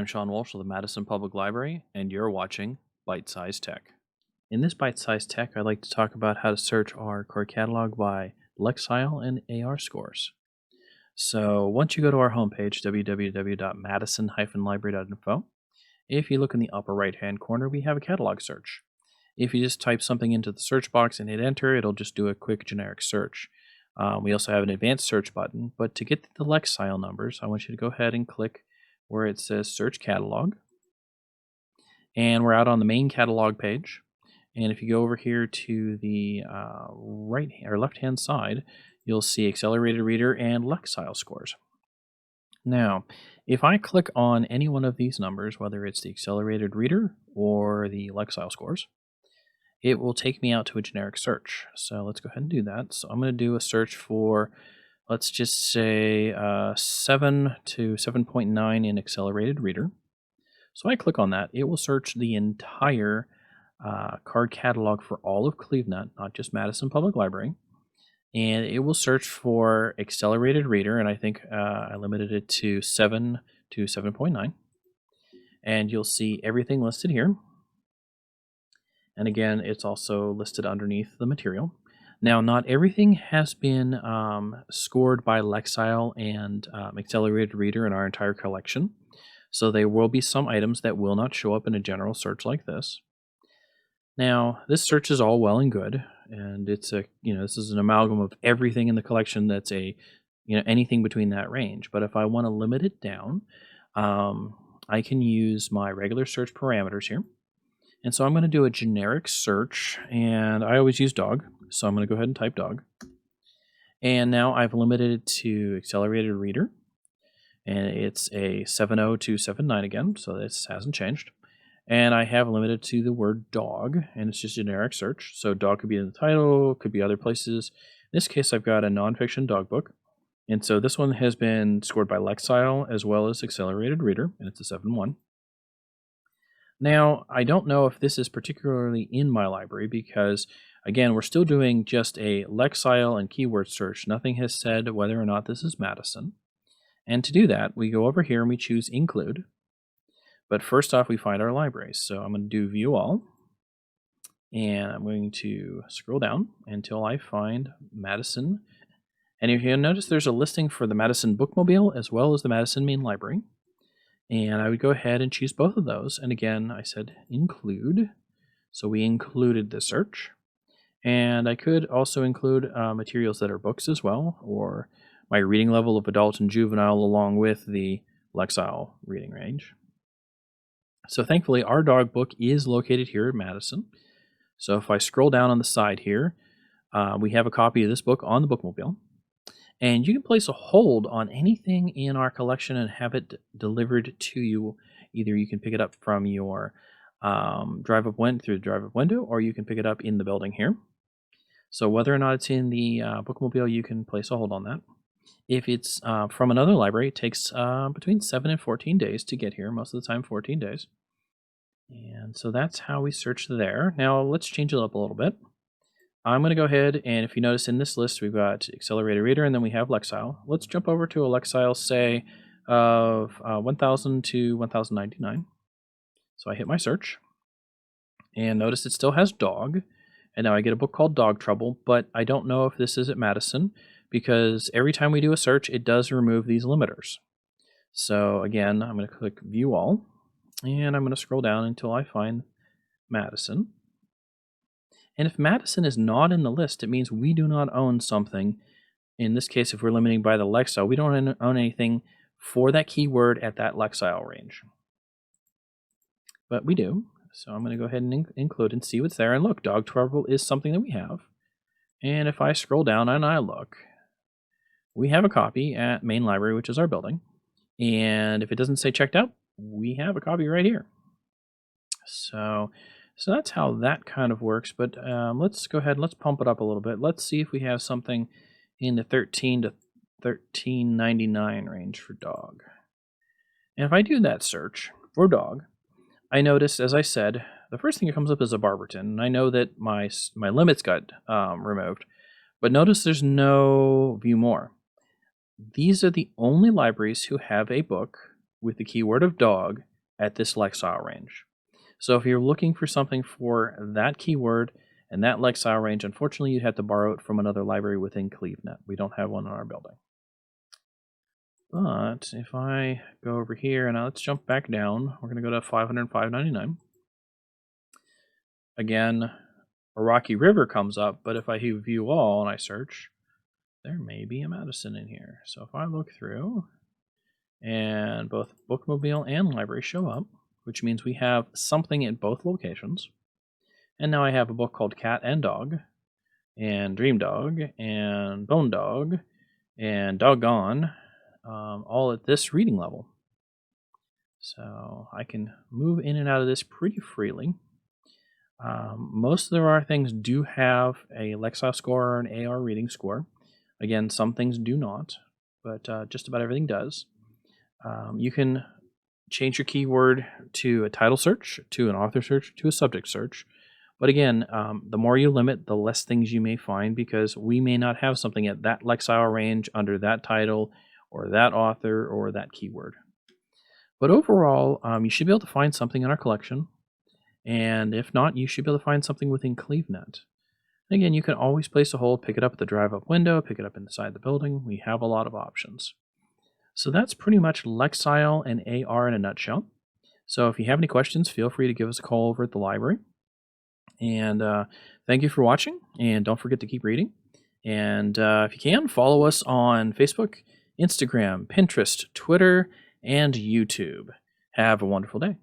I'm Sean Walsh of the Madison Public Library, and you're watching Bite Size Tech. In this Bite Size Tech, I'd like to talk about how to search our card catalog by Lexile and AR scores. So once you go to our homepage, www.madison-library.info, if you look in the upper right-hand corner, we have a catalog search. If you just type something into the search box and hit enter, it'll just do a quick generic search. We also have an advanced search button, but to get the Lexile numbers, I want you to go ahead and click where it says Search Catalog. And we're out on the main catalog page. And if you go over here to the right or left-hand side, you'll see Accelerated Reader and Lexile scores. Now, if I click on any one of these numbers, whether it's the Accelerated Reader or the Lexile scores, it will take me out to a generic search. So let's go ahead and do that. So I'm going to do a search for, let's just say 7 to 7.9 in Accelerated Reader. So I click on that. It will search the entire card catalog for all of Cleveland, not just Madison Public Library. And it will search for Accelerated Reader, and I think I limited it to 7 to 7.9. And you'll see everything listed here. And again, it's also listed underneath the material. Now, not everything has been scored by Lexile and Accelerated Reader in our entire collection. So there will be some items that will not show up in a general search like this. Now, this search is all well and good, and it's a this is an amalgam of everything in the collection that's anything between that range. But if I want to limit it down, I can use my regular search parameters here. And so I'm going to do a generic search, and I always use dog, so I'm going to go ahead and type dog. And now I've limited it to Accelerated Reader, and it's a 7.0 to 7.9 again, so this hasn't changed. And I have limited to the word dog, and it's just a generic search. So dog could be in the title, could be other places. In this case, I've got a nonfiction dog book. And so this one has been scored by Lexile as well as Accelerated Reader, and it's a 7.1. Now, I don't know if this is particularly in my library because, again, we're still doing just a Lexile and keyword search. Nothing has said whether or not this is Madison. And to do that, we go over here and we choose Include. But first off, we find our libraries. So I'm going to do View All. And I'm going to scroll down until I find Madison. And if you'll notice, there's a listing for the Madison Bookmobile as well as the Madison Main Library. And I would go ahead and choose both of those. And again, I said include. So we included the search. And I could also include materials that are books as well, or my reading level of adult and juvenile along with the Lexile reading range. So thankfully, our dog book is located here at Madison. So if I scroll down on the side here, we have a copy of this book on the Bookmobile. And you can place a hold on anything in our collection and have it delivered to you. Either you can pick it up from your drive-up window, or you can pick it up in the building here. So whether or not it's in the Bookmobile, you can place a hold on that. If it's from another library, it takes between 7 and 14 days to get here. Most of the time, 14 days. And so that's how we search there. Now let's change it up a little bit. I'm going to go ahead, and if you notice in this list, we've got Accelerated Reader, and then we have Lexile. Let's jump over to a Lexile, say, of 1,000 to 1,099. So I hit my search, and notice it still has dog, and now I get a book called Dog Trouble, but I don't know if this is at Madison, because every time we do a search, it does remove these limiters. So again, I'm going to click View All, and I'm going to scroll down until I find Madison. And if Madison is not in the list, it means we do not own something. In this case, if we're limiting by the Lexile, we don't own anything for that keyword at that Lexile range. But we do. So I'm going to go ahead and include and see what's there. And look, Dog Trouble is something that we have. And if I scroll down and I look, we have a copy at Main Library, which is our building. And if it doesn't say checked out, we have a copy right here. So that's how that kind of works, but let's go ahead and let's pump it up a little bit. Let's see if we have something in the 13 to 13.99 range for dog. And if I do that search for dog, I notice, as I said, the first thing that comes up is a Barberton, and I know that my limits got removed, but notice there's no View More. These are the only libraries who have a book with the keyword of dog at this Lexile range. So if you're looking for something for that keyword and that Lexile range, unfortunately, you'd have to borrow it from another library within CleveNet. We don't have one in our building. But if I go over here and let's jump back down, we're going to go to 505.99. Again, a Rocky River comes up, but if I view all and I search, there may be a Madison in here. So if I look through and both Bookmobile and Library show up, which means we have something at both locations. And now I have a book called Cat and Dog, and Dream Dog, and Bone Dog, and Doggone, all at this reading level. So I can move in and out of this pretty freely. Most of our things do have a Lexile score or an AR reading score. Again, some things do not, but just about everything does. You can change your keyword to a title search, to an author search, to a subject search. But again, the more you limit, the less things you may find, because we may not have something at that Lexile range under that title or that author or that keyword. But overall, you should be able to find something in our collection. And if not, you should be able to find something within CleveNet. Again, you can always place a hold, pick it up at the drive-up window, pick it up inside the building. We have a lot of options. So that's pretty much Lexile and AR in a nutshell. So if you have any questions, feel free to give us a call over at the library. And thank you for watching, and don't forget to keep reading. And if you can, follow us on Facebook, Instagram, Pinterest, Twitter, and YouTube. Have a wonderful day.